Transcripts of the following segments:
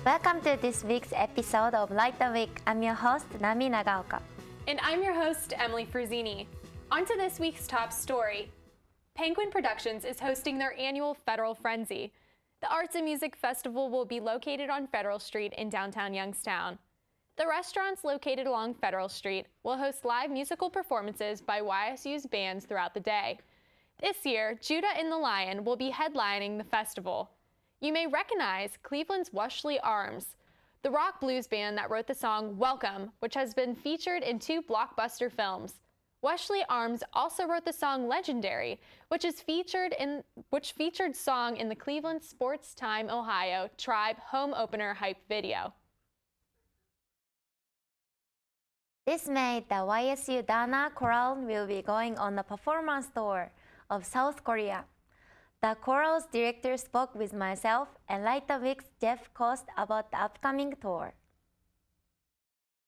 Welcome to this week's episode of Light the Wick. I'm your host, Nami Nagaoka. And I'm your host, Emily Frazzini. On to this week's top story. Penguin Productions is hosting their annual Federal Frenzy. The Arts and Music Festival will be located on Federal Street in downtown Youngstown. The restaurants located along Federal Street will host live musical performances by YSU's bands throughout the day. This year, Judah and the Lion will be headlining the festival. You may recognize Cleveland's Wesley Arms, the rock blues band that wrote the song Welcome, which has been featured in 2 blockbuster films. Wesley Arms also wrote the song Legendary, which featured song in the Cleveland Sports Time, Ohio Tribe home opener hype video. This May, the YSU Dana Chorale will be going on a performance tour of South Korea. The chorale's director spoke with myself and Light the Wick's Jeff Cost about the upcoming tour.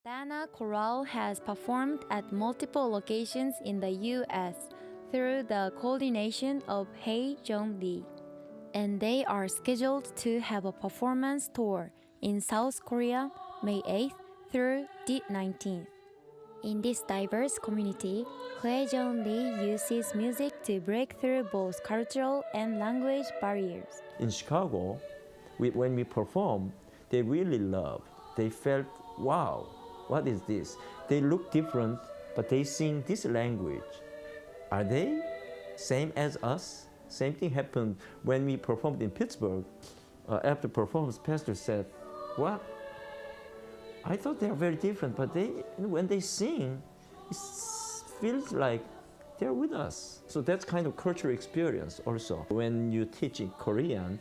Dana Chorale has performed at multiple locations in the U.S. through the coordination of Hae Jong Lee, and they are scheduled to have a performance tour in South Korea May 8th through the 19th. In this diverse community, Hae Jong Lee uses music to break through both cultural and language barriers. In Chicago, when we performed, they really loved. They felt, wow, what is this? They look different, but they sing this language. Are they same as us? Same thing happened when we performed in Pittsburgh. After performance, pastor said, what? I thought they are very different, but when they sing, it feels like they're with us. So that's kind of cultural experience also. When you teach in Korean,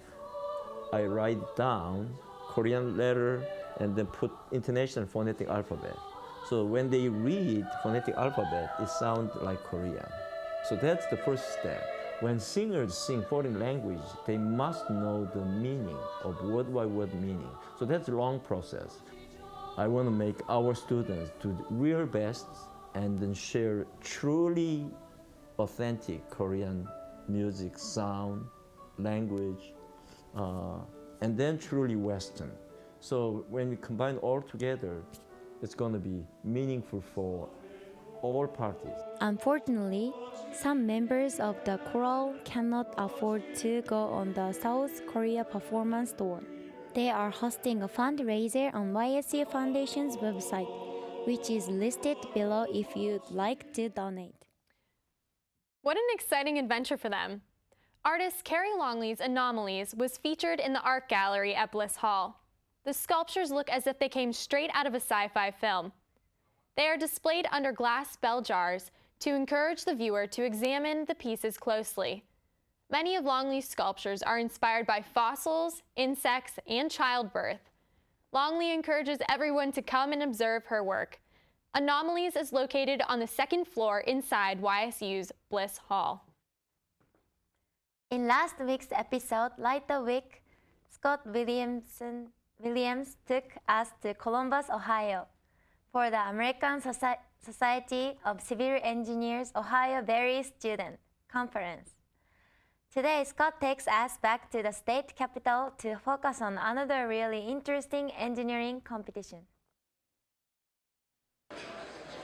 I write down Korean letter and then put international phonetic alphabet. So when they read phonetic alphabet, it sounds like Korean. So that's the first step. When singers sing foreign language, they must know the meaning of word by word meaning. So that's a long process. I want to make our students do the real best and then share truly authentic Korean music, sound, language, and then truly Western. So when we combine all together, it's going to be meaningful for all parties. Unfortunately, some members of the chorale cannot afford to go on the South Korea performance tour. They are hosting a fundraiser on YSU Foundation's website, which is listed below if you'd like to donate. What an exciting adventure for them. Artist Carrie Longley's Anomalies was featured in the art gallery at Bliss Hall. The sculptures look as if they came straight out of a sci-fi film. They are displayed under glass bell jars to encourage the viewer to examine the pieces closely. Many of Longley's sculptures are inspired by fossils, insects, and childbirth. Longley encourages everyone to come and observe her work. Anomalies is located on the 2nd floor inside YSU's Bliss Hall. In last week's episode, Light the Wick, Scott Williams took us to Columbus, Ohio, for the American Society of Civil Engineers Ohio Berry Student Conference. Today, Scott takes us back to the state capital to focus on another really interesting engineering competition.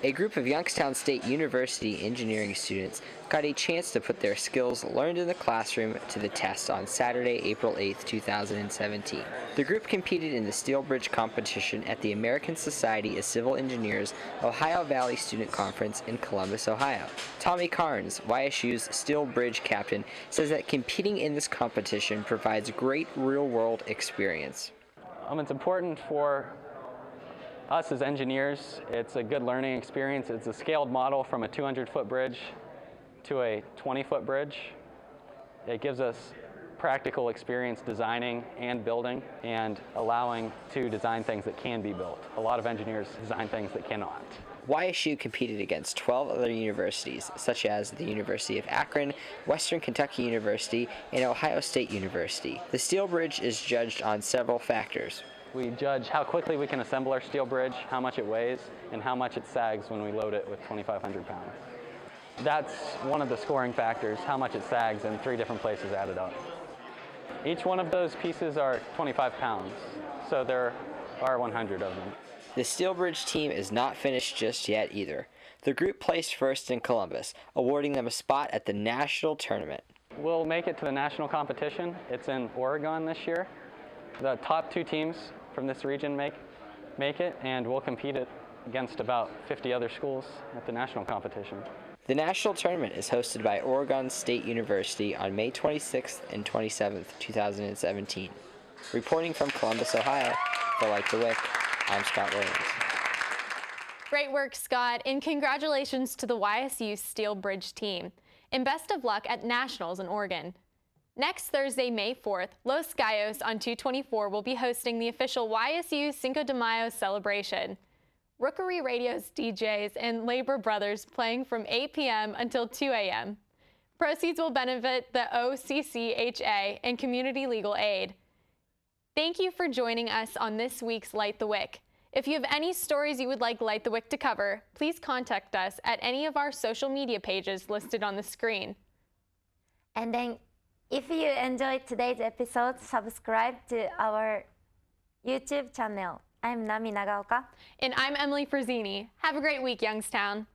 A group of Youngstown State University engineering students got a chance to put their skills learned in the classroom to the test on Saturday, April 8, 2017. The group competed in the Steel Bridge competition at the American Society of Civil Engineers Ohio Valley Student Conference in Columbus, Ohio. Tommy Carnes, YSU's Steel Bridge captain, says that competing in this competition provides great real-world experience. It's important for us as engineers. It's a good learning experience. It's a scaled model from a 200-foot bridge to a 20-foot bridge. It gives us practical experience designing and building and allowing to design things that can be built. A lot of engineers design things that cannot. YSU competed against 12 other universities, such as the University of Akron, Western Kentucky University, and Ohio State University. The steel bridge is judged on several factors. We judge how quickly we can assemble our steel bridge, how much it weighs, and how much it sags when we load it with 2,500 pounds. That's one of the scoring factors, how much it sags in 3 different places added up. Each one of those pieces are 25 pounds. so there are 100 of them. The Steelbridge team is not finished just yet either. The group placed first in Columbus, awarding them a spot at the national tournament. We'll make it to the national competition. It's in Oregon this year. The top 2 teams from this region make it, and we'll compete against about 50 other schools at the national competition. The national tournament is hosted by Oregon State University on May 26th and 27th, 2017. Reporting from Columbus, Ohio, for Like the Wick, I'm Scott Williams. Great work, Scott, and congratulations to the YSU Steelbridge team. And best of luck at Nationals in Oregon. Next Thursday, May 4th, Los Gallos on 224 will be hosting the official YSU Cinco de Mayo celebration. Rookery Radio's DJs and Labor Brothers playing from 8 p.m. until 2 a.m. Proceeds will benefit the OCCHA and Community Legal Aid. Thank you for joining us on this week's Light the Wick. If you have any stories you would like Light the Wick to cover, please contact us at any of our social media pages listed on the screen. And then, if you enjoyed today's episode, subscribe to our YouTube channel. I'm Nami Nagaoka. And I'm Emily Frazzini. Have a great week, Youngstown.